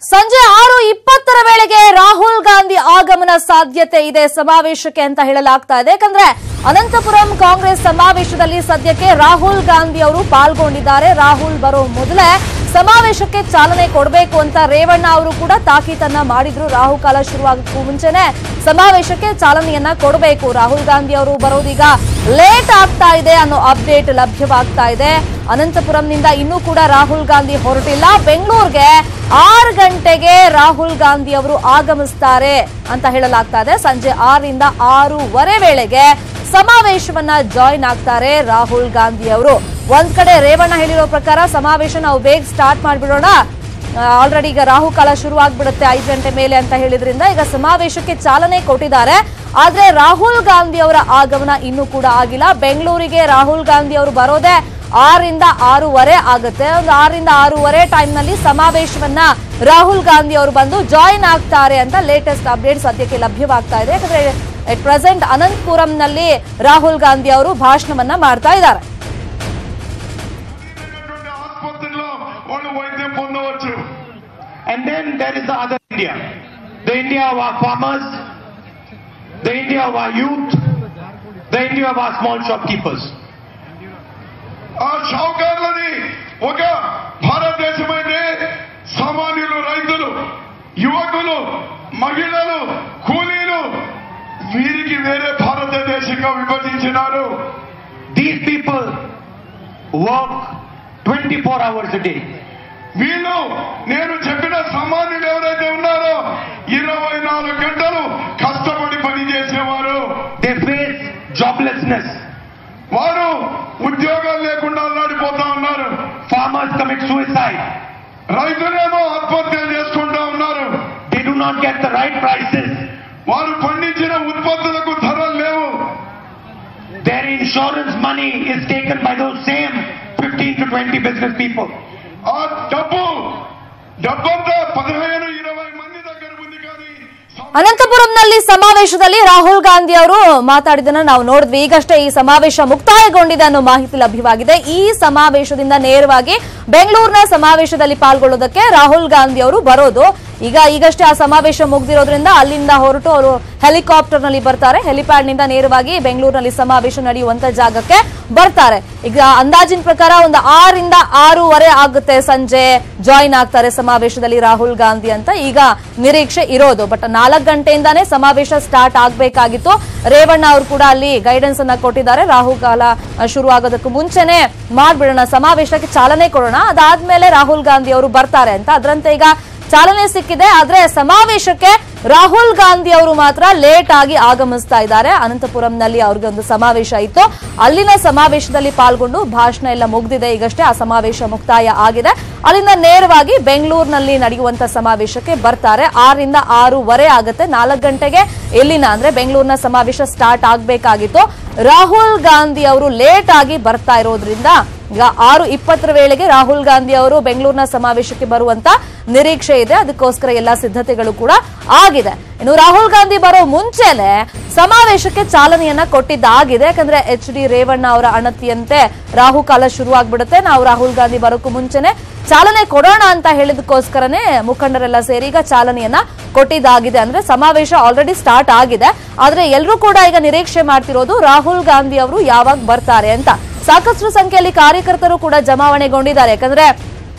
ಸಂಜೆ 6:20 ವೇಳೆಗೆ ರಾಹುಲ್ ಗಾಂಧಿ ಆಗಮನ ಸಾಧ್ಯತೆ ಇದೆ ಸಮಾವೇಶಕ್ಕೆ ಅಂತ ಹೇಳಲಾಗ್ತಾ ಇದೆ. ಯಾಕಂದ್ರೆ ಅನಂತಪುರಂ ಕಾಂಗ್ರೆಸ್ ಸಮಾವೇಶದಲ್ಲಿ ಸದ್ಯಕ್ಕೆ ರಾಹುಲ್ ಗಾಂಧಿ ಅವರು ಪಾಲ್ಗೊಂಡಿದ್ದಾರೆ. ರಾಹುಲ್ ಬರೋ ಮೊದಲೇ ಸಮಾವೇಶಕ್ಕೆ ಚಾಲನೆ ಕೊಡಬೇಕು ಅಂತ ರೇವಣ್ಣ ಅವರು ಕೂಡ ತಾಕೀತನ್ನ ಮಾಡಿದ್ರು. ರಾಹುಕಾಲ ಶುರುವಾಗಕ್ಕೂ ಮುಂಚೆನೆ ಸಮಾವೇಶಕ್ಕೆ ಚಾಲನೆಯನ್ನ ಕೊಡಬೇಕು. ರಾಹುಲ್ ಗಾಂಧಿ ಅವರು ಬರೋದೀಗ ಲೇಟ್ ಆಗ್ತಾ ಇದೆ ಅನ್ನೋ ಅಪ್ಡೇಟ್ ಲಭ್ಯವಾಗ್ತಾ ಇದೆ. ಅನಂತಪುರಂನಿಂದ ಇನ್ನೂ ಕೂಡ ರಾಹುಲ್ ಗಾಂಧಿ ಹೊರಟಿಲ್ಲ. ಬೆಂಗಳೂರಿಗೆ 6 ಗಂಟೆಗೆ ರಾಹುಲ್ ಗಾಂಧಿ ಅವರು ಆಗಮಿಸ್ತಾರೆ ಅಂತ ಹೇಳಲಾಗ್ತಾ ಇದೆ. ಸಂಜೆ 6ರಿಂದ 6:15 ವೇಳೆಗೆ ಸಮಾವೇಶವನ್ನ ಜಾಯಿನ್ ಆಗ್ತಾರೆ ರಾಹುಲ್ ಗಾಂಧಿ ಅವರು. ಒಂದ್ ಕಡೆ ರೇವಣ್ಣ ಹೇಳಿರೋ ಪ್ರಕಾರ ಸಮಾವೇಶ ನಾವು ಬೇಗ ಸ್ಟಾರ್ಟ್ ಮಾಡ್ಬಿಡೋಣ, ಆಲ್ರೆಡಿ ಈಗ ರಾಹುಕಾಲ ಶುರು ಆಗ್ಬಿಡುತ್ತೆ 5 ಗಂಟೆ ಮೇಲೆ ಅಂತ ಹೇಳಿದ್ರಿಂದ ಈಗ ಸಮಾವೇಶಕ್ಕೆ ಚಾಲನೆ ಕೊಟ್ಟಿದ್ದಾರೆ. ಆದ್ರೆ ರಾಹುಲ್ ಗಾಂಧಿ ಅವರ ಆಗಮನ ಇನ್ನೂ ಕೂಡ ಆಗಿಲ್ಲ. ಬೆಂಗಳೂರಿಗೆ ರಾಹುಲ್ ಗಾಂಧಿ ಅವರು ಬರೋದೇ 6ರಿಂದ 6:15 ಆಗುತ್ತೆ. ಒಂದು 6ರಿಂದ 6:15 ಟೈಮ್ ನಲ್ಲಿ ಸಮಾವೇಶವನ್ನ ರಾಹುಲ್ ಗಾಂಧಿ ಅವರು ಬಂದು ಜಾಯಿನ್ ಆಗ್ತಾರೆ ಅಂತ ಲೇಟೆಸ್ಟ್ ಅಪ್ಡೇಟ್ ಸದ್ಯಕ್ಕೆ ಲಭ್ಯವಾಗ್ತಾ ಇದೆ. ಯಾಕಂದ್ರೆ ಎಟ್ ಪ್ರೆಸೆಂಟ್ ಅನಂತಪುರಂನಲ್ಲಿ ರಾಹುಲ್ ಗಾಂಧಿ ಅವರು ಭಾಷಣವನ್ನ ಮಾಡ್ತಾ ಇದ್ದಾರೆ. And then there is the other India, the India of our farmers, the India of our youth, the India of our small shopkeepers. షావుకారులని ఒక భారతదేశమైతే సామాన్యులు, రైతులు, యువకులు, మహిళలు, కూలీలు వీరికి వేరే భారతదేశంగా విభజించినారు. These people work 24 hours a day. వీళ్ళు నేను చెప్పిన సామాన్యులు ఎవరైతే ఉన్నారో 24 గంటలు కష్టపడి పని చేసేవారు. They face joblessness. వారు ఉద్యోగాలు లేకుండా అల్లాడిపోతా ఉన్నారు. Farmers commit suicide. రైతులేమో ఆత్మహత్యలు చేసుకుంటా ఉన్నారు. They do not get the right prices. వారు పండించిన ఉత్పత్తులకు ధరలు లేవు. Their insurance money is taken by those same 15 to 20 business people. ఆ డబ్బంతా 15-20 మంది దగ్గర ఉంది. కానీ ಅನಂತಪುರಂನಲ್ಲಿ ಸಮಾವೇಶದಲ್ಲಿ ರಾಹುಲ್ ಗಾಂಧಿ ಅವರು ಮಾತಾಡಿದ್ದನ್ನ ನಾವು ನೋಡಿದ್ವಿ. ಈಗಷ್ಟೇ ಈ ಸಮಾವೇಶ ಮುಕ್ತಾಯಗೊಂಡಿದೆ ಅನ್ನೋ ಮಾಹಿತಿ ಲಭ್ಯವಾಗಿದೆ. ಈ ಸಮಾವೇಶದಿಂದ ನೇರವಾಗಿ ಬೆಂಗಳೂರಿನ ಸಮಾವೇಶದಲ್ಲಿ ಪಾಲ್ಗೊಳ್ಳೋದಕ್ಕೆ ರಾಹುಲ್ ಗಾಂಧಿ ಅವರು ಬರೋದು. ಈಗಷ್ಟೇ ಆ ಸಮಾವೇಶ ಮುಗಿದಿರೋದ್ರಿಂದ ಅಲ್ಲಿಂದ ಹೊರಟು ಅವರು ಹೆಲಿಕಾಪ್ಟರ್ ನಲ್ಲಿ ಬರ್ತಾರೆ. ಹೆಲಿಪ್ಯಾಡ್ ನಿಂದ ನೇರವಾಗಿ ಬೆಂಗಳೂರಿನಲ್ಲಿ ಸಮಾವೇಶ ನಡೆಯುವಂತ ಜಾಗಕ್ಕೆ ಬರ್ತಾರೆ. ಈಗ ಅಂದಾಜಿನ ಪ್ರಕಾರ ಒಂದು 6ರಿಂದ 6:15 ಆಗುತ್ತೆ ಸಂಜೆ ಜಾಯಿನ್ ಆಗ್ತಾರೆ ಸಮಾವೇಶದಲ್ಲಿ ರಾಹುಲ್ ಗಾಂಧಿ ಅಂತ ಈಗ ನಿರೀಕ್ಷೆ ಇರೋದು. ಬಟ್ 4 ಗಂಟೆಯಿಂದಾನೇ ಸಮಾವೇಶ ಸ್ಟಾರ್ಟ್ ಆಗ್ಬೇಕಾಗಿತ್ತು. ರೇವಣ್ಣ ಅವರು ಕೂಡ ಅಲ್ಲಿ ಗೈಡೆನ್ಸ್ ಅನ್ನ ಕೊಟ್ಟಿದ್ದಾರೆ. ರಾಹುಕಾಲ ಶುರುವಾಗೋದಕ್ಕೂ ಮುಂಚೆನೆ ಮಾಡ್ಬಿಡೋಣ, ಸಮಾವೇಶಕ್ಕೆ ಚಾಲನೆ ಕೊಡೋಣ, ಅದಾದ್ಮೇಲೆ ರಾಹುಲ್ ಗಾಂಧಿ ಅವರು ಬರ್ತಾರೆ ಅಂತ. ಅದರಂತೆ ಈಗ ಚಾಲನೆ ಸಿಕ್ಕಿದೆ. ಆದ್ರೆ ಸಮಾವೇಶಕ್ಕೆ ರಾಹುಲ್ ಗಾಂಧಿ ಅವರು ಮಾತ್ರ ಲೇಟ್ ಆಗಿ ಆಗಮಿಸ್ತಾ ಇದ್ದಾರೆ. ಅನಂತಪುರಂನಲ್ಲಿ ಅವ್ರಿಗೆ ಒಂದು ಸಮಾವೇಶ ಇತ್ತು, ಅಲ್ಲಿನ ಸಮಾವೇಶದಲ್ಲಿ ಪಾಲ್ಗೊಂಡು ಭಾಷಣ ಎಲ್ಲ ಮುಗ್ದಿದೆ. ಈಗಷ್ಟೇ ಆ ಸಮಾವೇಶ ಮುಕ್ತಾಯ ಆಗಿದೆ. ಅಲ್ಲಿಂದ ನೇರವಾಗಿ ಬೆಂಗಳೂರಿನಲ್ಲಿ ನಡೆಯುವಂತ ಸಮಾವೇಶಕ್ಕೆ ಬರ್ತಾರೆ. 6ರಿಂದ 6:15 ಆಗುತ್ತೆ. 4 ಗಂಟೆಗೆ ಇಲ್ಲಿನ ಅಂದ್ರೆ ಬೆಂಗಳೂರಿನ ಸಮಾವೇಶ ಸ್ಟಾರ್ಟ್ ಆಗ್ಬೇಕಾಗಿತ್ತು. ರಾಹುಲ್ ಗಾಂಧಿ ಅವರು ಲೇಟ್ ಆಗಿ ಬರ್ತಾ ಇರೋದ್ರಿಂದ ಈಗ 6:20 ವೇಳೆಗೆ ರಾಹುಲ್ ಗಾಂಧಿ ಅವರು ಬೆಂಗಳೂರಿನ ಸಮಾವೇಶಕ್ಕೆ ಬರುವಂತ ನಿರೀಕ್ಷೆ ಇದೆ. ಅದಕ್ಕೋಸ್ಕರ ಎಲ್ಲಾ ಸಿದ್ಧತೆಗಳು ಕೂಡ ಆಗಿದೆ. ಇನ್ನು ರಾಹುಲ್ ಗಾಂಧಿ ಬರೋ ಮುಂಚೆನೆ ಸಮಾವೇಶಕ್ಕೆ ಚಾಲನೆಯನ್ನ ಕೊಟ್ಟಿದ್ದಾಗಿದೆ. ಯಾಕಂದ್ರೆ HD ರೇವಣ್ಣ ಅವರ ಅಣತಿಯಂತೆ ರಾಹುಕಾಲ ಶುರುವಾಗ್ಬಿಡುತ್ತೆ, ನಾವು ರಾಹುಲ್ ಗಾಂಧಿ ಬರೋಕ್ಕೂ ಮುಂಚೆನೆ ಚಾಲನೆ ಕೊಡೋಣ ಅಂತ ಹೇಳಿದಕ್ಕೋಸ್ಕರನೇ ಮುಖಂಡರೆಲ್ಲ ಸೇರಿ ಈಗ ಚಾಲನೆಯನ್ನ ಕೊಟ್ಟಿದ್ದಾಗಿದೆ. ಅಂದ್ರೆ ಸಮಾವೇಶ ಆಲ್ರೆಡಿ ಸ್ಟಾರ್ಟ್ ಆಗಿದೆ. ಆದ್ರೆ ಎಲ್ಲರೂ ಕೂಡ ಈಗ ನಿರೀಕ್ಷೆ ಮಾಡ್ತಿರೋದು ರಾಹುಲ್ ಗಾಂಧಿ ಅವರು ಯಾವಾಗ ಬರ್ತಾರೆ ಅಂತ. ಸಾಕಷ್ಟು ಸಂಖ್ಯೆಯಲ್ಲಿ ಕಾರ್ಯಕರ್ತರು ಕೂಡ ಜಮಾವಣೆಗೊಂಡಿದ್ದಾರೆ. ಯಾಕಂದ್ರೆ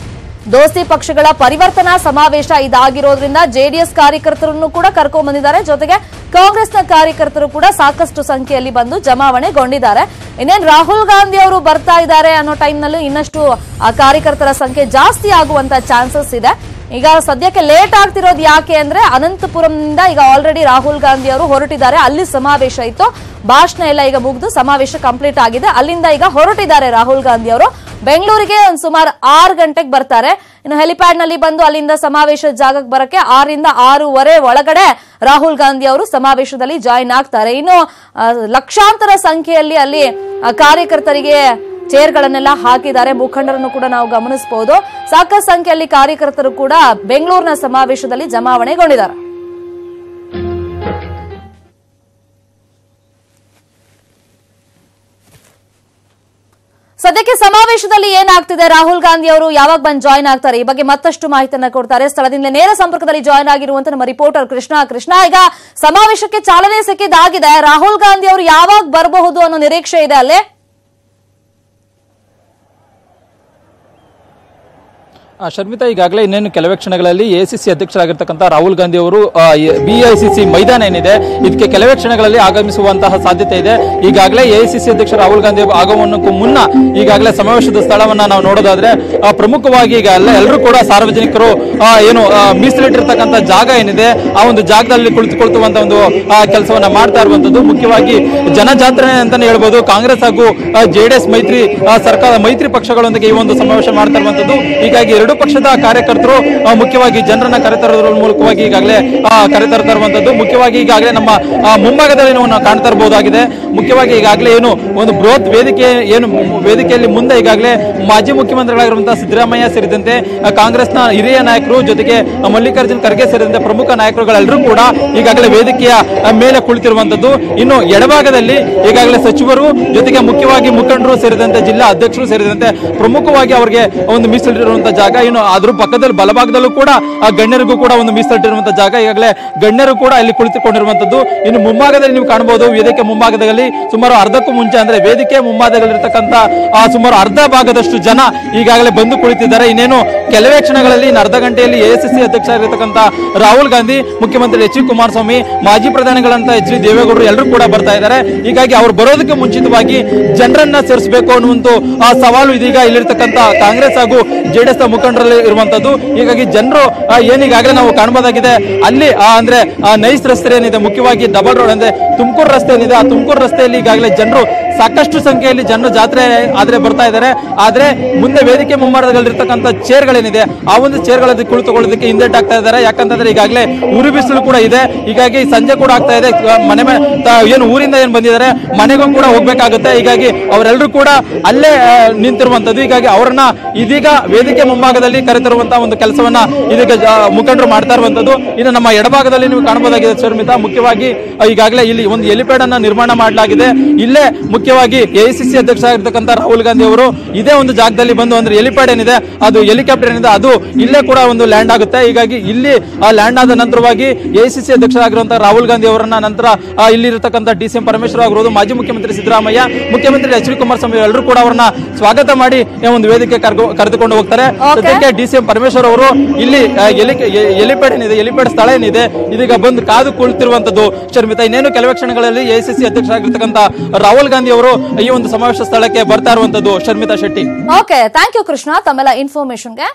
ದೋಸ್ತಿ ಪಕ್ಷಗಳ ಪರಿವರ್ತನಾ ಸಮಾವೇಶ ಇದಾಗಿರೋದ್ರಿಂದ ಜೆಡಿಎಸ್ ಕಾರ್ಯಕರ್ತರನ್ನು ಕೂಡ ಕರ್ಕೊಂಡ್ ಬಂದಿದ್ದಾರೆ. ಜೊತೆಗೆ ಕಾಂಗ್ರೆಸ್ನ ಕಾರ್ಯಕರ್ತರು ಕೂಡ ಸಾಕಷ್ಟು ಸಂಖ್ಯೆಯಲ್ಲಿ ಬಂದು ಜಮಾವಣೆಗೊಂಡಿದ್ದಾರೆ. ಇನ್ನೇನು ರಾಹುಲ್ ಗಾಂಧಿ ಅವರು ಬರ್ತಾ ಇದ್ದಾರೆ ಅನ್ನೋ ಟೈಮ್ನಲ್ಲೂ ಇನ್ನಷ್ಟು ಆ ಕಾರ್ಯಕರ್ತರ ಸಂಖ್ಯೆ ಜಾಸ್ತಿ ಆಗುವಂತ ಚಾನ್ಸಸ್ ಇದೆ. ಈಗ ಸದ್ಯಕ್ಕೆ ಲೇಟ್ ಆಗ್ತಿರೋದು ಯಾಕೆ ಅಂದ್ರೆ ಅನಂತಪುರಂನಿಂದ ಈಗ ಆಲ್ರೆಡಿ ರಾಹುಲ್ ಗಾಂಧಿ ಅವರು ಹೊರಟಿದ್ದಾರೆ. ಅಲ್ಲಿ ಸಮಾವೇಶ ಇತ್ತು, ಭಾಷಣ ಎಲ್ಲ ಈಗ ಮುಗಿದು ಸಮಾವೇಶ ಕಂಪ್ಲೀಟ್ ಆಗಿದೆ. ಅಲ್ಲಿಂದ ಈಗ ಹೊರಟಿದ್ದಾರೆ ರಾಹುಲ್ ಗಾಂಧಿ ಅವರು. ಬೆಂಗಳೂರಿಗೆ ಒಂದು ಸುಮಾರು 6 ಗಂಟೆಗೆ ಬರ್ತಾರೆ. ಇನ್ನು ಹೆಲಿಪ್ಯಾಡ್ ನಲ್ಲಿ ಬಂದು ಅಲ್ಲಿಂದ ಸಮಾವೇಶ ಜಾಗಕ್ಕೆ ಬರಕ್ಕೆ 6ರಿಂದ 6:15 ಒಳಗಡೆ ರಾಹುಲ್ ಗಾಂಧಿ ಅವರು ಸಮಾವೇಶದಲ್ಲಿ ಜಾಯಿನ್ ಆಗ್ತಾರೆ. ಇನ್ನು ಲಕ್ಷಾಂತರ ಸಂಖ್ಯೆಯಲ್ಲಿ ಅಲ್ಲಿ ಕಾರ್ಯಕರ್ತರಿಗೆ ಚೇರ್ಗಳನ್ನೆಲ್ಲ ಹಾಕಿದ್ದಾರೆ. ಮುಖಂಡರನ್ನು ಕೂಡ ನಾವು ಗಮನಿಸಬಹುದು. ಸಾಕಷ್ಟು ಸಂಖ್ಯೆಯಲ್ಲಿ ಕಾರ್ಯಕರ್ತರು ಕೂಡ ಬೆಂಗಳೂರಿನ ಸಮಾವೇಶದಲ್ಲಿ ಜಮಾವಣೆಗೊಂಡಿದ್ದಾರೆ. ಸದ್ಯಕ್ಕೆ ಸದ್ಯಕ್ಕೆ ಸಮಾವೇಶದಲ್ಲಿ ಏನಾಗ್ತಿದೆ, ರಾಹುಲ್ ಗಾಂಧಿ ಅವರು ಯಾವಾಗ ಬಂದು ಜಾಯ್ನ್ ಆಗ್ತಾರೆ, ಈ ಬಗ್ಗೆ ಮತ್ತಷ್ಟು ಮಾಹಿತಿಯನ್ನ ಕೊಡ್ತಾರೆ. ಸ್ಥಳದಿಂದ ನೇರ ಸಂಪರ್ಕದಲ್ಲಿ ಜಾಯ್ನ್ ಆಗಿರುವಂತ ನಮ್ಮ ರಿಪೋರ್ಟರ್ ಕೃಷ್ಣ, ಈಗ ಸಮಾವೇಶಕ್ಕೆ ಚಾಲನೆ ಸಿಕ್ಕಿದ್ದಾಗಿದೆ. ರಾಹುಲ್ ಗಾಂಧಿ ಅವರು ಯಾವಾಗ ಬರಬಹುದು ಅನ್ನೋ ನಿರೀಕ್ಷೆ ಇದೆ ಅಲ್ಲೇ? ಶರ್ಮಿತಾ, ಈಗಾಗಲೇ ಇನ್ನೇನು ಕೆಲವೇ ಕ್ಷಣಗಳಲ್ಲಿ ಎಸಿಸಿ ಅಧ್ಯಕ್ಷರಾಗಿರ್ತಕ್ಕಂಥ ರಾಹುಲ್ ಗಾಂಧಿ ಅವರು ಬಿಐಸಿಸಿ ಮೈದಾನ ಏನಿದೆ ಇದಕ್ಕೆ ಕೆಲವೇ ಕ್ಷಣಗಳಲ್ಲಿ ಆಗಮಿಸುವಂತಹ ಸಾಧ್ಯತೆ ಇದೆ. ಈಗಾಗಲೇ ಎಸಿಸಿ ಅಧ್ಯಕ್ಷ ರಾಹುಲ್ ಗಾಂಧಿ ಆಗಮನಕ್ಕೂ ಮುನ್ನ ಈಗಾಗಲೇ ಸಮಾವೇಶದ ಸ್ಥಳವನ್ನ ನಾವು ನೋಡೋದಾದ್ರೆ ಪ್ರಮುಖವಾಗಿ ಈಗ ಎಲ್ಲರೂ ಕೂಡ ಸಾರ್ವಜನಿಕರು ಏನು ಮೀಸಲಿಟ್ಟಿರ್ತಕ್ಕಂಥ ಜಾಗ ಏನಿದೆ ಆ ಒಂದು ಜಾಗದಲ್ಲಿ ಕುಳಿತುಕೊಳ್ಳುವಂತ ಒಂದು ಕೆಲಸವನ್ನ ಮಾಡ್ತಾ ಇರುವಂತದ್ದು. ಮುಖ್ಯವಾಗಿ ಜನಜಾತ್ರೆ ಅಂತಾನೆ ಹೇಳ್ಬೋದು. ಕಾಂಗ್ರೆಸ್ ಹಾಗೂ ಜೆಡಿಎಸ್ ಸರ್ಕಾರ ಮೈತ್ರಿ ಪಕ್ಷಗಳೊಂದಿಗೆ ಈ ಒಂದು ಸಮಾವೇಶ ಮಾಡ್ತಾ ಇರುವಂತದ್ದು. ಹೀಗಾಗಿ ಎರಡು ಪಕ್ಷದ ಕಾರ್ಯಕರ್ತರು ಮುಖ್ಯವಾಗಿ ಜನರನ್ನ ಕರೆತರೋದ್ರ ಮೂಲಕವಾಗಿ ಈಗಾಗಲೇ ಕರೆತರ್ತಾ ಇರುವಂತದ್ದು. ಮುಖ್ಯವಾಗಿ ಈಗಾಗಲೇ ನಮ್ಮ ಮುಂಭಾಗದಲ್ಲಿ ನಾವು ಕಾಣ್ತಾ ಇರಬಹುದಾಗಿದೆ. ಮುಖ್ಯವಾಗಿ ಈಗಾಗಲೇ ಏನು ಒಂದು ಬೃಹತ್ ವೇದಿಕೆಯಲ್ಲಿ ಮುಂದೆ ಈಗಾಗಲೇ ಮಾಜಿ ಮುಖ್ಯಮಂತ್ರಿಗಳಾಗಿರುವಂತಹ ಸಿದ್ದರಾಮಯ್ಯ ಸೇರಿದಂತೆ ಕಾಂಗ್ರೆಸ್ನ ಹಿರಿಯ ನಾಯಕರು ಜೊತೆಗೆ ಮಲ್ಲಿಕಾರ್ಜುನ್ ಖರ್ಗೆ ಸೇರಿದಂತೆ ಪ್ರಮುಖ ನಾಯಕರುಗಳೆಲ್ಲರೂ ಕೂಡ ಈಗಾಗಲೇ ವೇದಿಕೆಯ ಮೇಲೆ ಕುಳಿತಿರುವಂತದ್ದು. ಇನ್ನು ಎಡಭಾಗದಲ್ಲಿ ಈಗಾಗಲೇ ಸಚಿವರು ಜೊತೆಗೆ ಮುಖ್ಯವಾಗಿ ಮುಖಂಡರು ಸೇರಿದಂತೆ ಜಿಲ್ಲಾ ಅಧ್ಯಕ್ಷರು ಸೇರಿದಂತೆ ಪ್ರಮುಖವಾಗಿ ಅವರಿಗೆ ಒಂದು ಮೀಸಲಿಟ್ಟಿರುವಂತಹ ಜಾಗ. ಇನ್ನು ಅದ್ರ ಪಕ್ಕದಲ್ಲಿ ಬಲಭಾಗದಲ್ಲೂ ಕೂಡ ಆ ಗಣ್ಯರಿಗೂ ಕೂಡ ಒಂದು ಮೀಸಲಿಟ್ಟಿರುವಂತಹ ಜಾಗ. ಈಗಾಗಲೇ ಗಣ್ಯರು ಕೂಡ ಇಲ್ಲಿ ಕುಳಿತುಕೊಂಡಿರುವಂತದ್ದು. ಇನ್ನು ಮುಂಭಾಗದಲ್ಲಿ ನೀವು ಕಾಣಬಹುದು, ವೇದಿಕೆ ಮುಂಭಾಗದಲ್ಲಿ ಸುಮಾರು ಅರ್ಧಕ್ಕೂ ಮುಂಚೆ ಅಂದ್ರೆ ವೇದಿಕೆ ಮುಂಭಾಗದಲ್ಲಿರ್ತಕ್ಕಂಥ ಸುಮಾರು ಅರ್ಧ ಭಾಗದಷ್ಟು ಜನ ಈಗಾಗಲೇ ಬಂದು ಕುಳಿತಿದ್ದಾರೆ. ಇನ್ನೇನು ಕೆಲವೇ ಕ್ಷಣಗಳಲ್ಲಿ ಅರ್ಧ ಗಂಟೆಯಲ್ಲಿ ಎಐಸಿಸಿ ಅಧ್ಯಕ್ಷರಾಗಿರ್ತಕ್ಕಂಥ ರಾಹುಲ್ ಗಾಂಧಿ, ಮುಖ್ಯಮಂತ್ರಿ ಎಚ್ ಡಿ ಕುಮಾರಸ್ವಾಮಿ, ಮಾಜಿ ಪ್ರಧಾನಿಗಳಂತ ಎಚ್ ಡಿ ದೇವೇಗೌಡರು ಎಲ್ಲರೂ ಕೂಡ ಬರ್ತಾ ಇದ್ದಾರೆ. ಹೀಗಾಗಿ ಅವರು ಬರೋದಕ್ಕೆ ಮುಂಚಿತವಾಗಿ ಜನರನ್ನ ಸೇರಿಸಬೇಕು ಅನ್ನುವಂತ ಸವಾಲು ಇದೀಗ ಇಲ್ಲಿರ್ತಕ್ಕಂಥ ಕಾಂಗ್ರೆಸ್ ಹಾಗೂ ಜೆಡಿಎಸ್ ಮುಖಂಡರಲ್ಲಿ ಇರುವಂತದ್ದು. ಹೀಗಾಗಿ ಜನರು ಏನೀಗಾಗಲೇ ನಾವು ಕಾಣಬಹುದಾಗಿದೆ. ಅಲ್ಲಿ ಅಂದ್ರೆ ನೈಸ್ ರಸ್ತೆ ಏನಿದೆ, ಮುಖ್ಯವಾಗಿ ಡಬಲ್ ರೋಡ್ ಅಂದ್ರೆ ತುಮಕೂರು ರಸ್ತೆ ಏನಿದೆ, ಆ ತುಮಕೂರು ರಸ್ತೆಯಲ್ಲಿ ಈಗಾಗಲೇ ಜನರು ಸಾಕಷ್ಟು ಸಂಖ್ಯೆಯಲ್ಲಿ ಜನರು ಜಾತ್ರೆ ಆದ್ರೆ ಬರ್ತಾ ಇದ್ದಾರೆ. ಆದ್ರೆ ಮುಂದೆ ವೇದಿಕೆ ಮುಂಭಾಗದಲ್ಲಿರ್ತಕ್ಕಂಥ ಚೇರ್ಗಳೇನಿದೆ ಆ ಒಂದು ಚೇರ್ಗಳಲ್ಲಿ ಕುಳಿತುಕೊಳ್ಳೋದಕ್ಕೆ ಹಿಂದೆಟ್ಟಾಗ್ತಾ ಇದ್ದಾರೆ. ಯಾಕಂತಂದ್ರೆ ಈಗಾಗಲೇ ಉರಿ ಬಿಸಿಲು ಕೂಡ ಇದೆ. ಹೀಗಾಗಿ ಸಂಜೆ ಕೂಡ ಆಗ್ತಾ ಇದೆ. ಏನು ಊರಿಂದ ಏನ್ ಬಂದಿದ್ದಾರೆ ಮನೆಗೂ ಕೂಡ ಹೋಗ್ಬೇಕಾಗುತ್ತೆ. ಹೀಗಾಗಿ ಅವರೆಲ್ಲರೂ ಕೂಡ ಅಲ್ಲೇ ನಿಂತಿರುವಂತದ್ದು. ಹೀಗಾಗಿ ಅವರನ್ನ ಇದೀಗ ವೇದಿಕೆ ಮುಂಭಾಗದಲ್ಲಿ ಕರೆತರುವಂತಹ ಒಂದು ಕೆಲಸವನ್ನ ಇದೀಗ ಮುಖಂಡರು ಮಾಡ್ತಾ ಇರುವಂತದ್ದು. ಇನ್ನು ನಮ್ಮ ಎಡಭಾಗದಲ್ಲಿ ನೀವು ಕಾಣಬಹುದಾಗಿದೆ ಶರ್ಮಿತಾ, ಮುಖ್ಯವಾಗಿ ಈಗಾಗಲೇ ಇಲ್ಲಿ ಒಂದು ಹೆಲಿಪ್ಯಾಡ್ ಅನ್ನ ನಿರ್ಮಾಣ ಮಾಡಲಾಗಿದೆ. ಇಲ್ಲೇ ಮುಖ್ಯವಾಗಿ ಎಐಸಿಸಿ ಅಧ್ಯಕ್ಷರಾಗಿರ್ತಕ್ಕಂಥ ರಾಹುಲ್ ಗಾಂಧಿ ಅವರು ಇದೇ ಒಂದು ಜಾಗದಲ್ಲಿ ಬಂದು ಅಂದ್ರೆ ಹೆಲಿಪ್ಯಾಡ್ ಏನಿದೆ, ಅದು ಹೆಲಿಕಾಪ್ಟರ್ ಏನಿದೆ ಅದು ಇಲ್ಲೇ ಕೂಡ ಒಂದು ಲ್ಯಾಂಡ್ ಆಗುತ್ತೆ. ಹೀಗಾಗಿ ಇಲ್ಲಿ ಲ್ಯಾಂಡ್ ಆದ ನಂತರವಾಗಿ ಎಐಸಿಸಿ ಅಧ್ಯಕ್ಷರಾಗಿರುವಂತಹ ರಾಹುಲ್ ಗಾಂಧಿ ಅವರನ್ನ ನಂತರ ಇಲ್ಲಿರತಕ್ಕಂಥ ಡಿಸಿಎಂ ಪರಮೇಶ್ವರ್ ಆಗಿರೋದು, ಮಾಜಿ ಮುಖ್ಯಮಂತ್ರಿ ಸಿದ್ದರಾಮಯ್ಯ, ಮುಖ್ಯಮಂತ್ರಿ ಎಚ್ ಡಿ ಕುಮಾರಸ್ವಾಮಿ ಎಲ್ಲರೂ ಕೂಡ ಅವರನ್ನ ಸ್ವಾಗತ ಮಾಡಿ ಒಂದು ವೇದಿಕೆ ಕರೆದುಕೊಂಡು ಹೋಗ್ತಾರೆ. ಜೊತೆಗೆ ಡಿಸಿಎಂ ಪರಮೇಶ್ವರ್ ಅವರು ಇಲ್ಲಿ ಹೆಲಿಪ್ಯಾಡ್ ಏನಿದೆ, ಹೆಲಿಪ್ಯಾಡ್ ಸ್ಥಳ ಏನಿದೆ ಇದೀಗ ಬಂದು ಕಾದು ಕುಳಿತಿರುವಂತದ್ದು. ಶರ್ಮಿತಾ, ಇನ್ನೇನು ಕೆಲವೇ ಕ್ಷಣಗಳಲ್ಲಿ ಎಐಸಿಸಿ ಅಧ್ಯಕ್ಷರಾಗಿರ್ತಕ್ಕಂಥ ರಾಹುಲ್ ಗಾಂಧಿ ಅವರು ಈ ಒಂದು ಸಮಾವೇಶ ಸ್ಥಳಕ್ಕೆ ಬರ್ತಾ ಇರುವಂತದ್ದು. Sharmita Shetty. Okay, thank you Krishna ತಮ್ಮೆಲ್ಲ ಇನ್ಫಾರ್ಮೇಶನ್ಗೆ.